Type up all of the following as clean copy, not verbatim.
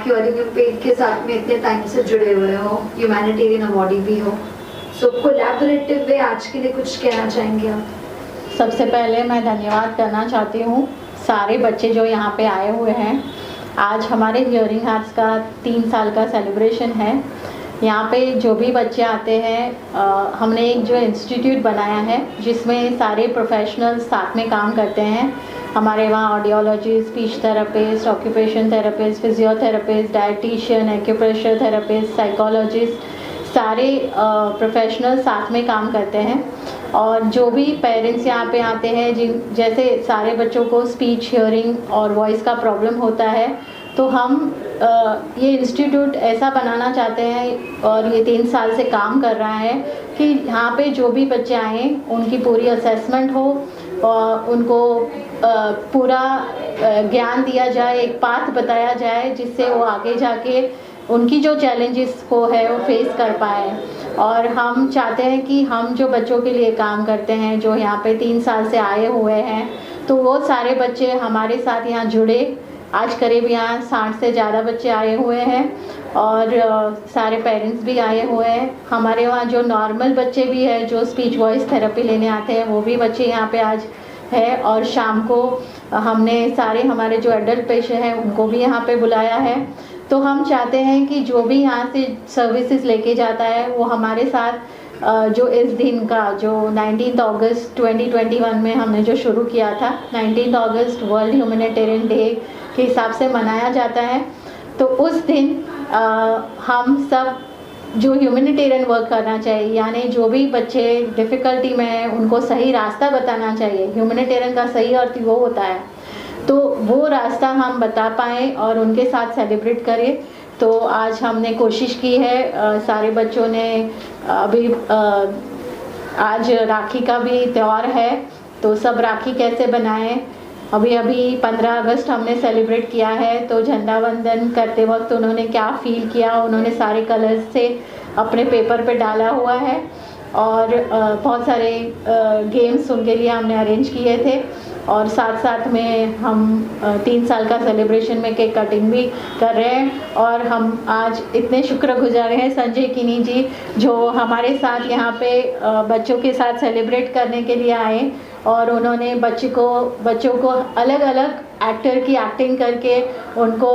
आप hearing impaired के साथ में इतने टाइम से जुड़े हुए हो, ह्यूमैनिटेरियन अवॉर्डी भी हो, सो कोलैबोरेटिव वे आज के लिए कुछ कहना चाहेंगे आप? सबसे पहले मैं धन्यवाद करना चाहती हूँ सारे बच्चे जो यहाँ पे आए हुए हैं। आज हमारे हियरिंग हार्ट्स का 3 साल का सेलिब्रेशन है। यहाँ पे जो भी बच्चे आते हैं हमने एक जो इंस्टीट्यूट बनाया है जिसमें सारे प्रोफेशनल्स साथ में काम करते हैं। हमारे वहाँ audiologist, speech therapist, occupation therapist, physiotherapist, dietitian, acupressure therapist, psychologist, सारे प्रोफेशनल साथ में काम करते हैं। और जो भी पेरेंट्स यहाँ पे आते हैं, जिन जैसे सारे बच्चों को स्पीच, हियरिंग और वॉइस का प्रॉब्लम होता है, तो हम ये इंस्टीट्यूट ऐसा बनाना चाहते हैं और ये 3 साल से काम कर रहा है कि यहाँ पे जो भी बच्चे आएँ उनकी पूरी असेसमेंट हो और उनको पूरा ज्ञान दिया जाए, एक पाथ बताया जाए जिससे वो आगे जाके उनकी जो चैलेंजेस को है वो फेस कर पाए। और हम चाहते हैं कि हम जो बच्चों के लिए काम करते हैं, जो यहाँ पे 3 साल से आए हुए हैं, तो वो सारे बच्चे हमारे साथ यहाँ जुड़े। आज करीब यहाँ 60 से ज़्यादा बच्चे आए हुए हैं और सारे पेरेंट्स भी आए हुए हैं। हमारे वहाँ जो नॉर्मल बच्चे भी हैं जो स्पीच वॉइस थेरेपी लेने आते हैं, वो भी बच्चे यहाँ पे आज है। और शाम को हमने सारे हमारे जो एडल्ट पेशेंट हैं उनको भी यहाँ पे बुलाया है। तो हम चाहते हैं कि जो भी यहाँ से सर्विसेज लेके जाता है वो हमारे साथ जो इस दिन का जो 19 अगस्त 2021 में हमने जो शुरू किया था, 19 अगस्त वर्ल्ड ह्यूमैनिटेरियन डे के हिसाब से मनाया जाता है। तो उस दिन हम सब जो ह्यूमैनिटेरियन वर्क करना चाहिए, यानी जो भी बच्चे डिफ़िकल्टी में हैं उनको सही रास्ता बताना चाहिए। ह्यूमैनिटेरियन का सही अर्थ वो होता है, तो वो रास्ता हम बता पाएँ और उनके साथ सेलिब्रेट करें। तो आज हमने कोशिश की है, सारे बच्चों ने अभी आज राखी का भी त्यौहार है, तो सब राखी कैसे बनाएं। अभी 15 अगस्त हमने सेलिब्रेट किया है, तो झंडा वंदन करते वक्त उन्होंने क्या फील किया, उन्होंने सारे कलर्स से अपने पेपर पे डाला हुआ है। और बहुत सारे गेम्स उनके लिए हमने अरेंज किए थे। और साथ साथ में हम 3 साल का सेलिब्रेशन में केक कटिंग भी कर रहे हैं। और हम आज इतने शुक्रगुजार हैं संजय किनी जी, जो हमारे साथ यहाँ पे बच्चों के साथ सेलिब्रेट करने के लिए आए। और उन्होंने बच्चों को अलग अलग एक्टर की एक्टिंग करके उनको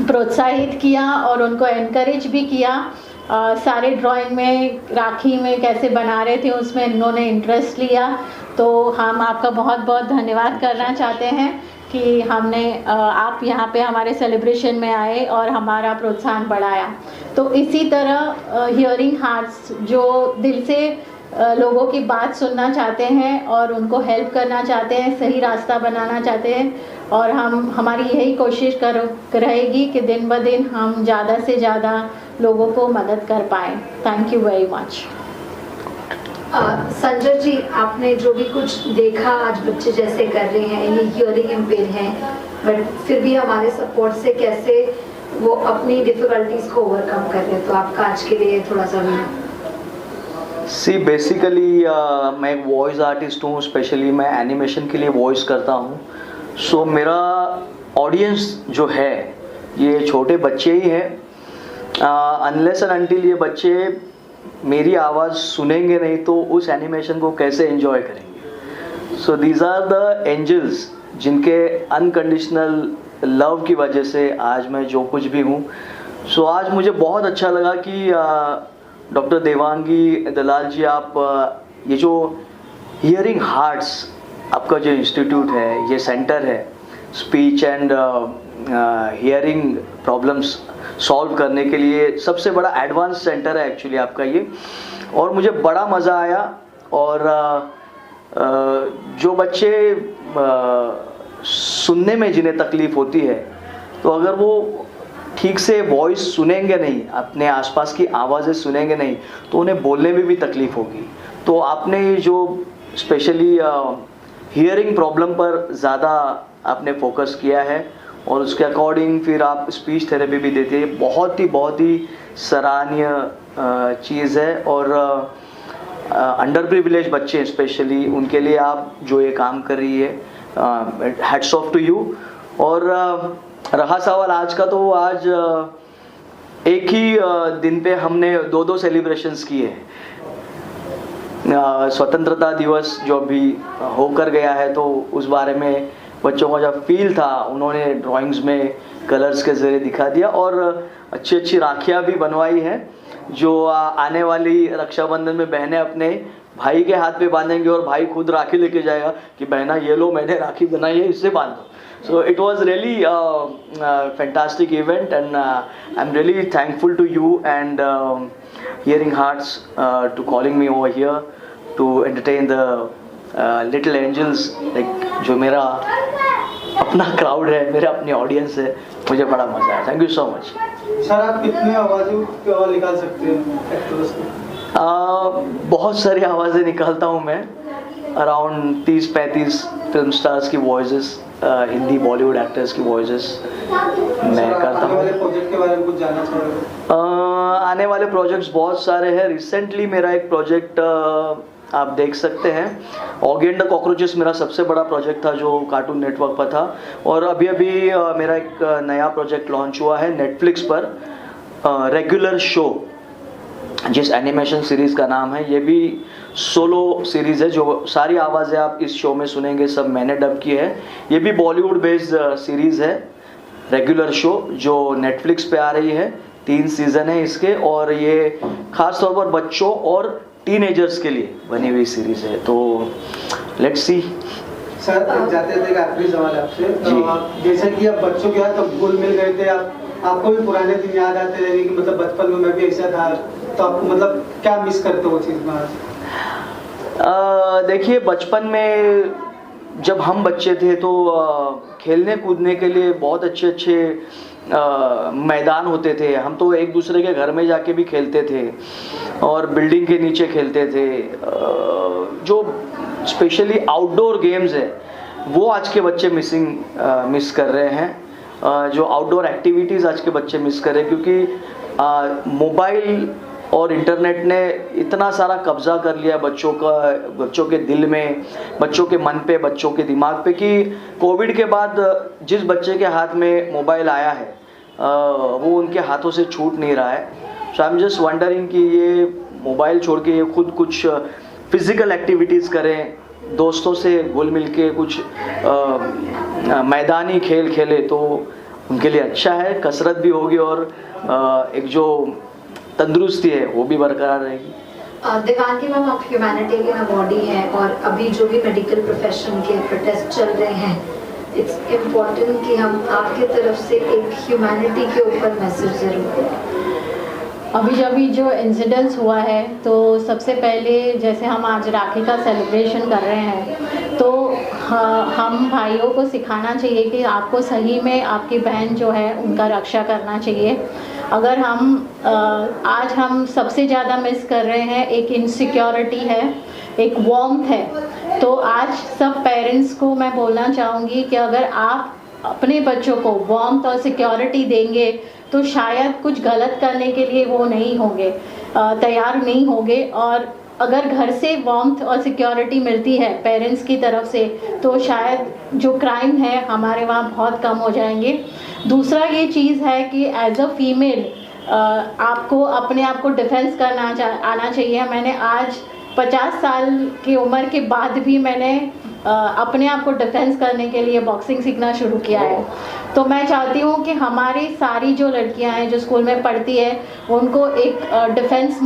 प्रोत्साहित किया और उनको एनकरेज भी किया। सारे ड्राइंग में राखी में कैसे बना रहे थे उसमें इन्होंने इंटरेस्ट लिया। तो हम आपका बहुत बहुत धन्यवाद करना चाहते हैं कि हमने आप यहाँ पे हमारे सेलिब्रेशन में आए और हमारा प्रोत्साहन बढ़ाया। तो इसी तरह हियरिंग हार्ट्स जो दिल से लोगों की बात सुनना चाहते हैं और उनको हेल्प करना चाहते हैं, सही रास्ता बनाना चाहते हैं। और हमारी यही कोशिश रहेगी कि दिन ब दिन हम ज़्यादा से ज़्यादा लोगों को मदद कर पाएँ। Thank you very much. Sanjay ji, आपने जो भी कुछ देखा आज बच्चे जैसे कर रहे हैं, ये हियरिंग इम्पेयर हैं, बट फिर भी हमारे सपोर्ट से कैसे वो अपनी डिफ़िकल्टीज़ को ओवरकम कर रहे हैं, तो आपका आज के लिए थोड़ा सा भी। बेसिकली मैं एक वॉइस आर्टिस्ट हूँ, स्पेशली मैं एनिमेशन के लिए वॉइस करता हूँ। सो मेरा ऑडियंस जो है ये छोटे बच्चे ही हैं। अनलेस एंड अनटिल ये बच्चे मेरी आवाज़ सुनेंगे नहीं तो उस एनिमेशन को कैसे एंजॉय करेंगे। So these are the angels जिनके अनकंडीशनल लव की वजह से आज मैं जो कुछ भी हूँ। सो आज मुझे बहुत अच्छा लगा कि डॉक्टर देवांगी दलाल जी, आप ये जो हियरिंग हार्ट्स आपका जो इंस्टीट्यूट है, ये सेंटर है speech and hearing problems solve करने के लिए, सबसे बड़ा एडवांस सेंटर है एक्चुअली आपका ये। और मुझे बड़ा मज़ा आया। और जो बच्चे सुनने में जिन्हें तकलीफ़ होती है, तो अगर वो ठीक से वॉइस सुनेंगे नहीं, अपने आसपास की आवाज़ें सुनेंगे नहीं, तो उन्हें बोलने में भी तकलीफ़ होगी। तो आपने जो स्पेशली हियरिंग प्रॉब्लम पर ज़्यादा आपने फोकस किया है और उसके अकॉर्डिंग फिर आप स्पीच थेरेपी भी देते हैं, बहुत ही सराहनीय चीज़ है। और अंडर प्रिविलेज बच्चे स्पेशली उनके लिए आप जो ये काम कर रही है, हैट्स ऑफ टू यू। और रहा सवाल आज का, तो आज एक ही दिन पे हमने 2 सेलिब्रेशंस किए। स्वतंत्रता दिवस जो अभी होकर गया है, तो उस बारे में बच्चों का जो फील था उन्होंने ड्राइंग्स में कलर्स के ज़रिए दिखा दिया, और अच्छी अच्छी राखियाँ भी बनवाई हैं जो आने वाली रक्षाबंधन में बहनें अपने भाई के हाथ पे बांधेंगे और भाई खुद राखी लेके जाएगा कि बहना ये लो, मैंने राखी बनाई है, इससे बांध दो। So it was really a fantastic event, and I'm really thankful to you and Hearing Hearts to calling me over here to entertain the little angels, like जो मेरा अपना crowd है, मेरा अपनी audience है, मुझे बड़ा मजा आया। Thank you so much. Sir, आप कितने आवाज़ें निकाल सकते हैं एक्टर्स की? बहुत सारी आवाज़ें निकालता हूँ मैं, अराउंड 30-35 फिल्म स्टार्स की वॉइसेस, हिंदी बॉलीवुड एक्टर्स की वॉइसेस मैं करता हूँ। आने वाले प्रोजेक्ट के बारे में कुछ जानना चाहोगे? आने वाले प्रोजेक्ट्स बहुत सारे हैं। रिसेंटली मेरा एक प्रोजेक्ट आप देख सकते हैं, ऑगी एंड द कॉकरोचेस मेरा सबसे बड़ा प्रोजेक्ट था जो कार्टून नेटवर्क पर था, और अभी मेरा एक नया प्रोजेक्ट लॉन्च हुआ है नेटफ्लिक्स पर, रेगुलर शो, जिस एनिमेशन सीरीज़ का नाम है। ये भी सोलो सीरीज़ है, जो सारी आवाज़ें आप इस शो में सुनेंगे सब मैंने डब की है। ये भी बॉलीवुड बेस्ड सीरीज़ है, रेगुलर शो, जो नेटफ्लिक्स पे आ रही है। 3 सीज़न है इसके, और ये ख़ास तौर पर बच्चों और टीनेजर्स के लिए बनी हुई सीरीज़ है। तो लेट्स सी। सर, जाते थे आखिरी सवाल आपसे, जैसे कि आप बच्चों के साथ तो घुल मिल गए थे, आपको भी पुराने दिन याद आते हैं कि मतलब बचपन में मैं भी ऐसा था, तो आप मतलब क्या मिस करते हो वो चीज़ में? देखिए, बचपन में जब हम बच्चे थे तो खेलने कूदने के लिए बहुत अच्छे मैदान होते थे। हम तो एक दूसरे के घर में जाके भी खेलते थे और बिल्डिंग के नीचे खेलते थे। जो स्पेशली आउटडोर गेम्स है वो आज के बच्चे मिस कर रहे हैं। जो आउटडोर एक्टिविटीज़ आज के बच्चे मिस कर रहे हैं, क्योंकि मोबाइल और इंटरनेट ने इतना सारा कब्जा कर लिया बच्चों के दिल में, बच्चों के मन पे, बच्चों के दिमाग पे, कि कोविड के बाद जिस बच्चे के हाथ में मोबाइल आया है वो उनके हाथों से छूट नहीं रहा है। सो आई एम जस्ट वंडरिंग कि ये मोबाइल छोड़ के ये खुद कुछ फिज़िकल एक्टिविटीज़ करें, दोस्तों से घुल मिल के कुछ मैदानी खेल खेले तो उनके लिए अच्छा है। कसरत भी होगी और एक जो तंदुरुस्ती है वो भी बरकरार रहेगी। देवांगी मैम, आप ह्यूमैनिटेरियन बॉडी है और अभी जो भी मेडिकल प्रोफेशन के प्रोटेस्ट चल रहे हैं, इट्स इम्पोर्टेंट कि हम आपके तरफ से एक ह्यूमैनिटी के ऊपर मैसेज जरूर दें। अभी जो इंसिडेंस हुआ है, तो सबसे पहले जैसे हम आज राखी का सेलिब्रेशन कर रहे हैं, तो हम भाइयों को सिखाना चाहिए कि आपको सही में आपकी बहन जो है उनका रक्षा करना चाहिए। अगर आज हम सबसे ज़्यादा मिस कर रहे हैं, एक इनसिक्योरिटी है, एक वार्मथ है। तो आज सब पेरेंट्स को मैं बोलना चाहूँगी कि अगर आप अपने बच्चों को वार्मथ और सिक्योरिटी देंगे तो शायद कुछ गलत करने के लिए वो नहीं होंगे, तैयार नहीं होंगे। और अगर घर से वार्मथ और सिक्योरिटी मिलती है पेरेंट्स की तरफ से, तो शायद जो क्राइम है हमारे वहाँ बहुत कम हो जाएंगे। दूसरा ये चीज़ है कि एज अ फीमेल आपको अपने आप को डिफेंस करना आना चाहिए। मैंने आज 50 साल की उम्र के बाद भी मैंने अपने आप को डिफेंस करने के लिए बॉक्सिंग सीखना शुरू किया है। तो मैं चाहती हूँ कि हमारी सारी जो लड़कियाँ हैं जो स्कूल में पढ़ती है, उनको एक डिफेंस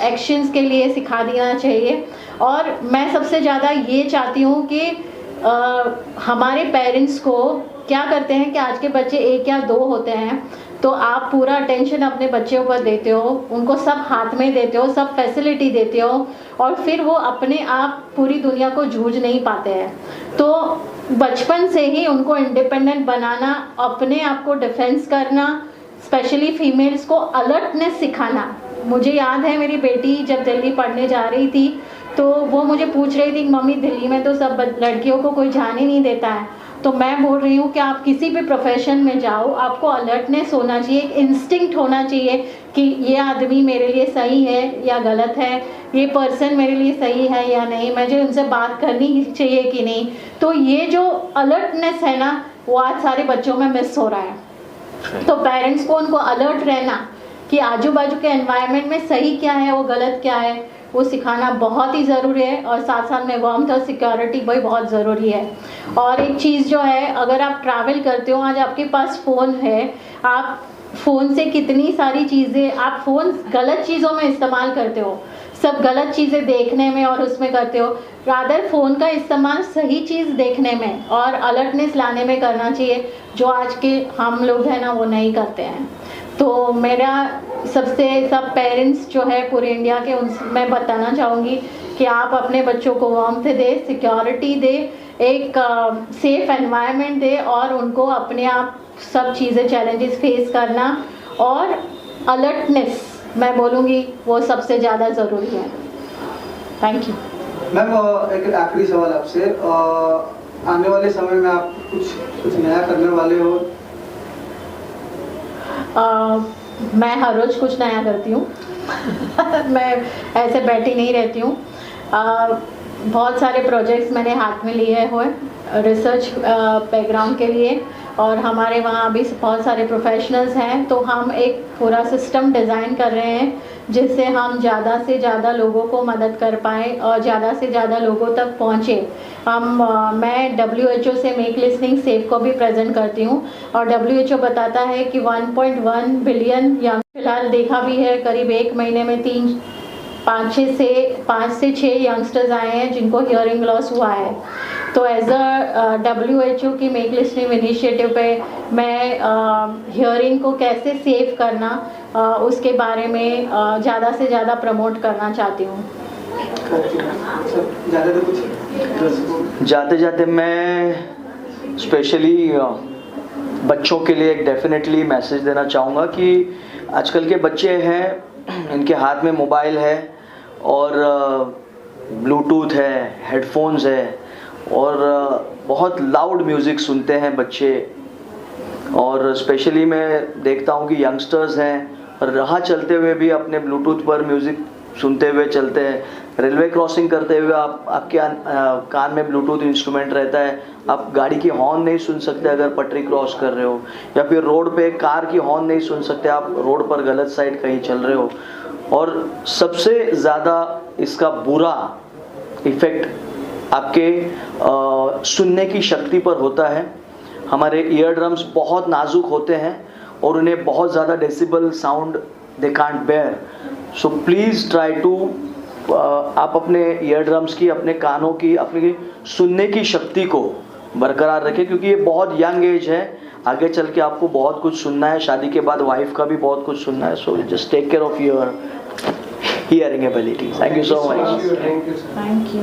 एक्शंस के लिए सिखा देना चाहिए। और मैं सबसे ज़्यादा ये चाहती हूँ कि हमारे पेरेंट्स को क्या करते हैं कि आज के बच्चे 1 या 2 होते हैं, तो आप पूरा अटेंशन अपने बच्चों पर देते हो, उनको सब हाथ में देते हो, सब फैसिलिटी देते हो, और फिर वो अपने आप पूरी दुनिया को जूझ नहीं पाते हैं। तो बचपन से ही उनको इंडिपेंडेंट बनाना, अपने आप को डिफेंस करना, स्पेशली फीमेल्स को अलर्टनेस सिखाना। मुझे याद है मेरी बेटी जब दिल्ली पढ़ने जा रही थी तो वो मुझे पूछ रही थी, मम्मी दिल्ली में तो सब लड़कियों को कोई जाने नहीं देता है। तो मैं बोल रही हूँ कि आप किसी भी प्रोफेशन में जाओ, आपको अलर्टनेस होना चाहिए, एक इंस्टिंक्ट होना चाहिए कि ये आदमी मेरे लिए सही है या गलत है, ये पर्सन मेरे लिए सही है या नहीं, मुझे उनसे बात करनी चाहिए कि नहीं। तो ये जो अलर्टनेस है ना, वो आज सारे बच्चों में मिस हो रहा है। तो पेरेंट्स को उनको अलर्ट रहना कि आजू बाजू के एनवायरनमेंट में सही क्या है, वो गलत क्या है, वो सिखाना बहुत ही ज़रूरी है। और साथ साथ में वार्मथ और सिक्योरिटी भी बहुत ज़रूरी है। और एक चीज़ जो है, अगर आप ट्रैवल करते हो, आज आपके पास फ़ोन है, आप फ़ोन से कितनी सारी चीज़ें, आप फ़ोन गलत चीज़ों में इस्तेमाल करते हो, सब गलत चीज़ें देखने में और उसमें करते हो। रादर फ़ोन का इस्तेमाल सही चीज़ देखने में और अलर्टनेस लाने में करना चाहिए, जो आज के हम लोग हैं ना वो नहीं करते हैं। तो मेरा सबसे सब पेरेंट्स जो है पूरे इंडिया के, उन मैं बताना चाहूँगी कि आप अपने बच्चों को वार्मथ दे, सिक्योरिटी दे, एक सेफ एनवायरनमेंट दे और उनको अपने आप सब चीज़ें चैलेंजेस फेस करना और अलर्टनेस मैं बोलूँगी वो सबसे ज़्यादा ज़रूरी है। Thank you ma'am. एक आखिरी सवाल आपसे, आने वाले समय में आप कुछ नया करने वाले हो? मैं हर रोज़ कुछ नया करती हूँ मैं ऐसे बैठी नहीं रहती हूँ। बहुत सारे प्रोजेक्ट्स मैंने हाथ में लिए हुए रिसर्च बैकग्राउंड के लिए, और हमारे वहाँ भी बहुत सारे प्रोफेशनल्स हैं। तो हम एक पूरा सिस्टम डिज़ाइन कर रहे हैं जिससे हम ज़्यादा से ज़्यादा लोगों को मदद कर पाएँ और ज़्यादा से ज़्यादा लोगों तक पहुँचे। मैं WHO से मेक लिसनिंग सेफ को भी प्रेजेंट करती हूँ और WHO बताता है कि 1.1 बिलियन यंग, फिलहाल देखा भी है करीब एक महीने में 5 से 6 यंगस्टर्स आए हैं जिनको हियरिंग लॉस हुआ है। तो एज अ WHO की मेक लिसनिंग इनिशिएटिव पे मैं हियरिंग को कैसे सेव करना उसके बारे में ज़्यादा से ज़्यादा प्रमोट करना चाहती हूँ। जाते जाते मैं स्पेशली बच्चों के लिए एक डेफिनेटली मैसेज देना चाहूँगा कि आजकल के बच्चे हैं, इनके हाथ में मोबाइल है और ब्लूटूथ है, हेडफोन्स है और बहुत लाउड म्यूज़िक सुनते हैं बच्चे। और स्पेशली मैं देखता हूँ कि यंगस्टर्स हैं, राह चलते हुए भी अपने ब्लूटूथ पर म्यूज़िक सुनते हुए चलते हैं। रेलवे क्रॉसिंग करते हुए आपके कान में ब्लूटूथ इंस्ट्रूमेंट रहता है, आप गाड़ी की हॉर्न नहीं सुन सकते अगर पटरी क्रॉस कर रहे हो, या फिर रोड पे कार की हॉर्न नहीं सुन सकते, आप रोड पर गलत साइड कहीं चल रहे हो। और सबसे ज़्यादा इसका बुरा इफ़ेक्ट आपके सुनने की शक्ति पर होता है। हमारे ईयर ड्रम्स बहुत नाजुक होते हैं और उन्हें बहुत ज़्यादा decibel sound they can't bear. So please try to आप अपने ईयर ड्रम्स की, अपने कानों की, अपनी सुनने की शक्ति को बरकरार रखें, क्योंकि ये बहुत यंग एज है, आगे चल के आपको बहुत कुछ सुनना है, शादी के बाद वाइफ का भी बहुत कुछ सुनना है। So just take care of your hearing abilities. Thank you so much. Thank you.